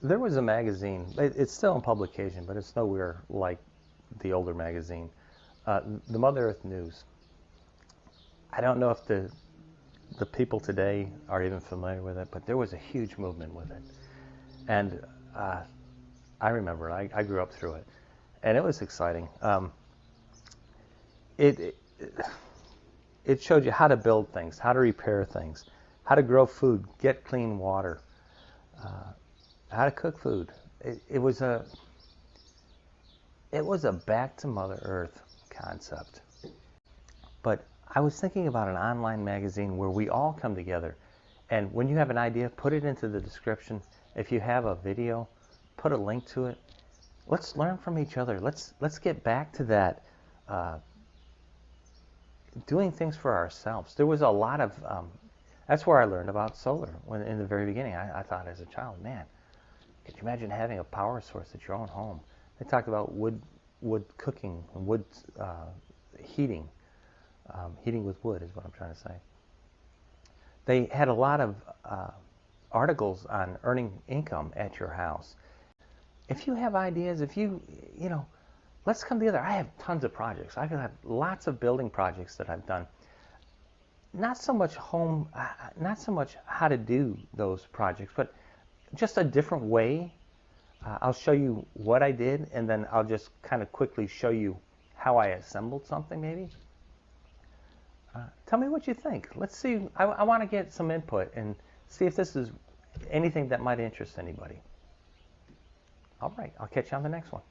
There was a magazine. It's still in publication, but it's nowhere like the older magazine. The Mother Earth News. I don't know if the people today are even familiar with it, but there was a huge movement with it. And I remember it. I grew up through it. And it was exciting. It showed you how to build things, how to repair things, how to grow food, get clean water, how to cook food. It was a back to Mother Earth concept. But I was thinking about an online magazine where we all come together, and when you have an idea, put it into the description. If you have a video, put a link to it. Let's learn from each other. Let's get back to that doing things for ourselves. There was a lot of that's where I learned about solar. When in the very beginning, I thought as a child, man, could you imagine having a power source at your own home? They talked about wood cooking and wood heating. Heating with wood is what I'm trying to say. They had a lot of articles on earning income at your house. If you have ideas, if you know, let's come together. I have tons of projects. I have lots of building projects that I've done. Not so much not so much how to do those projects, but just a different way. I'll show you what I did, and then I'll just kind of quickly show you how I assembled something, maybe. Tell me what you think. Let's see. I want to get some input and see if this is anything that might interest anybody. All right, I'll catch you on the next one.